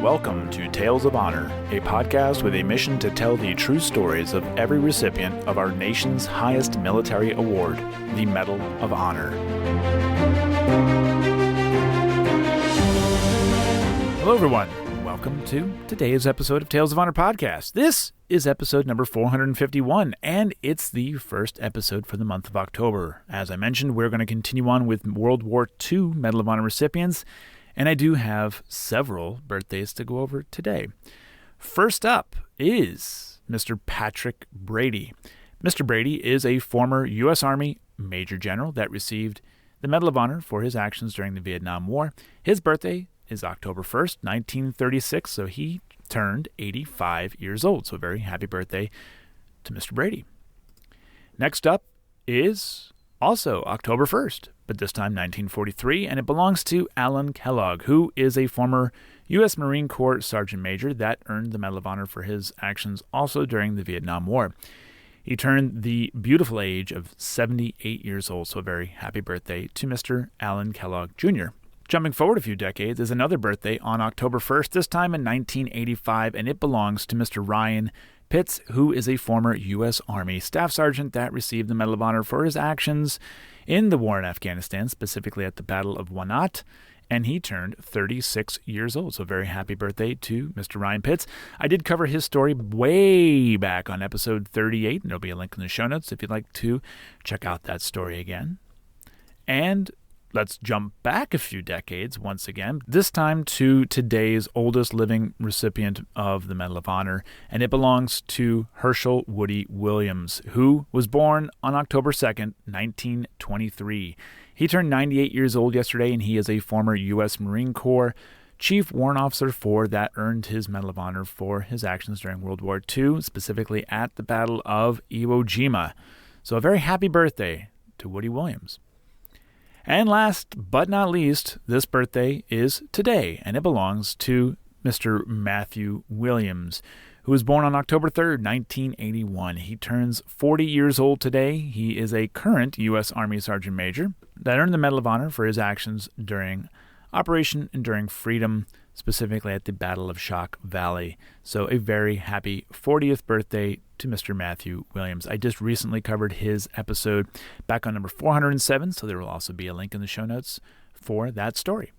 Welcome to Tales of Honor, a podcast with a mission to tell the true stories of every recipient of our nation's highest military award, the Medal of Honor. Hello, everyone. Welcome to today's episode of Tales of Honor podcast. This is episode number 451, and it's the first episode for the month of October. As I mentioned, we're going to continue on with World War II Medal of Honor recipients, and I do have several birthdays to go over today. First up is Mr. Patrick Brady. Mr. Brady is a former U.S. Army Major General that received the Medal of Honor for his actions during the Vietnam War. His birthday is October 1st, 1936, so he turned 85 years old. So a very happy birthday to Mr. Brady. Next up is also October 1st, but this time 1943, and it belongs to Alan Kellogg, who is a former U.S. Marine Corps Sergeant Major that earned the Medal of Honor for his actions also during the Vietnam War. He turned the beautiful age of 78 years old, so a very happy birthday to Mr. Alan Kellogg, Jr. Jumping forward a few decades is another birthday on October 1st, this time in 1985, and it belongs to Mr. Ryan Pitts, who is a former U.S. Army Staff Sergeant that received the Medal of Honor for his actions in the war in Afghanistan, specifically at the Battle of Wanat, and he turned 36 years old. So very happy birthday to Mr. Ryan Pitts. I did cover his story way back on episode 38, and there'll be a link in the show notes if you'd like to check out that story again. And let's jump back a few decades once again, this time to today's oldest living recipient of the Medal of Honor, and it belongs to Hershel Woody Williams, who was born on October 2nd, 1923. He turned 98 years old yesterday, and he is a former U.S. Marine Corps Chief Warrant Officer 4 that earned his Medal of Honor for his actions during World War II, specifically at the Battle of Iwo Jima. So a very happy birthday to Woody Williams. And last but not least, this birthday is today, and it belongs to Mr. Matthew Williams, who was born on October 3rd, 1981. He turns 40 years old today. He is a current U.S. Army Sergeant Major that earned the Medal of Honor for his actions during Operation Enduring Freedom, specifically at the Battle of Shock Valley. So a very happy 40th birthday to Mr. Matthew Williams. I just recently covered his episode back on number 407, so there will also be a link in the show notes for that story.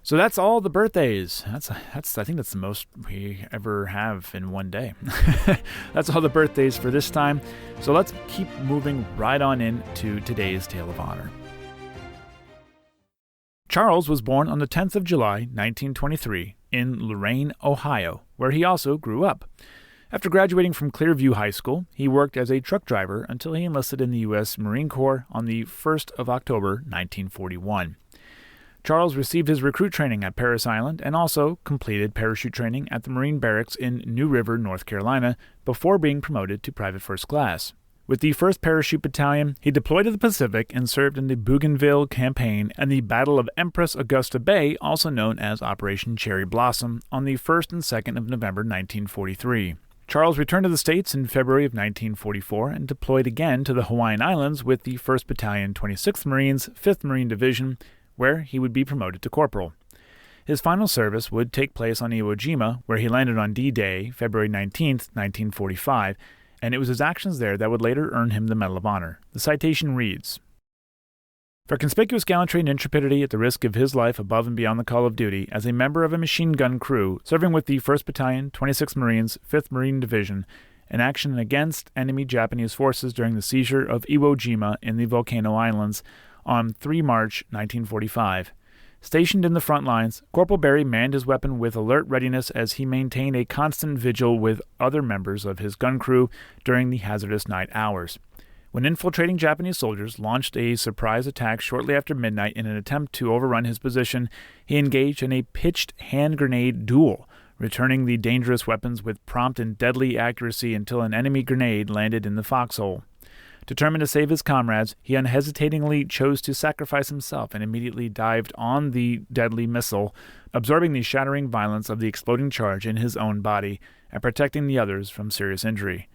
So that's all the birthdays. I think that's the most we ever have in one day. That's all the birthdays for this time. So let's keep moving right on into today's Tale of Honor. Charles was born on the 10th of July, 1923, in Lorain, Ohio, where he also grew up. After graduating from Clearview High School, he worked as a truck driver until he enlisted in the U.S. Marine Corps on the 1st of October, 1941. Charles received his recruit training at Parris Island and also completed parachute training at the Marine Barracks in New River, North Carolina, before being promoted to Private First Class. With the 1st Parachute Battalion, he deployed to the Pacific and served in the Bougainville Campaign and the Battle of Empress Augusta Bay, also known as Operation Cherry Blossom, on the 1st and 2nd of November 1943. Charles returned to the States in February of 1944 and deployed again to the Hawaiian Islands with the 1st Battalion, 26th Marines, 5th Marine Division, where he would be promoted to corporal. His final service would take place on Iwo Jima, where he landed on D-Day, February 19, 1945, and it was his actions there that would later earn him the Medal of Honor. The citation reads, "For conspicuous gallantry and intrepidity at the risk of his life above and beyond the call of duty, as a member of a machine gun crew serving with the 1st Battalion, 26th Marines, 5th Marine Division, in action against enemy Japanese forces during the seizure of Iwo Jima in the Volcano Islands on 3 March 1945. Stationed in the front lines, Corporal Berry manned his weapon with alert readiness as he maintained a constant vigil with other members of his gun crew during the hazardous night hours. When infiltrating Japanese soldiers launched a surprise attack shortly after midnight in an attempt to overrun his position, he engaged in a pitched hand grenade duel, returning the dangerous weapons with prompt and deadly accuracy until an enemy grenade landed in the foxhole. Determined to save his comrades, he unhesitatingly chose to sacrifice himself and immediately dived on the deadly missile, absorbing the shattering violence of the exploding charge in his own body and protecting the others from serious injury.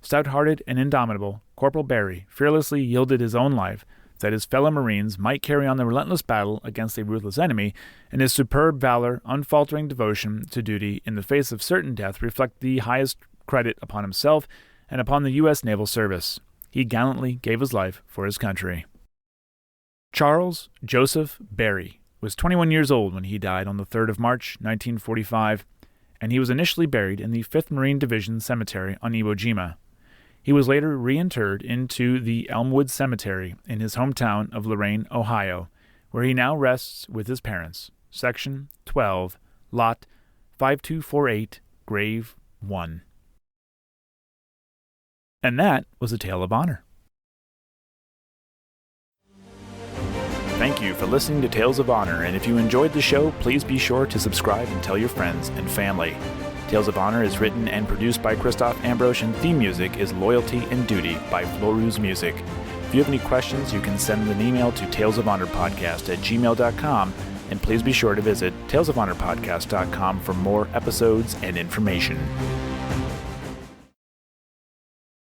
Stout-hearted and indomitable, Corporal Berry fearlessly yielded his own life, that his fellow Marines might carry on the relentless battle against a ruthless enemy, and his superb valor, unfaltering devotion to duty in the face of certain death reflect the highest credit upon himself and upon the U.S. Naval Service. He gallantly gave his life for his country. Charles Joseph Berry was 21 years old when he died on the 3rd of March, 1945, and he was initially buried in the 5th Marine Division Cemetery on Iwo Jima. He was later reinterred into the Elmwood Cemetery in his hometown of Lorain, Ohio, where he now rests with his parents, Section 12, Lot 5248, Grave 1. And that was a Tale of Honor. Thank you for listening to Tales of Honor, and if you enjoyed the show, please be sure to subscribe and tell your friends and family. Tales of Honor is written and produced by Christoph Ambrosch, and theme music is Loyalty and Duty by Floruz Music. If you have any questions, you can send an email to talesofhonorpodcast@gmail.com, and please be sure to visit talesofhonorpodcast.com for more episodes and information.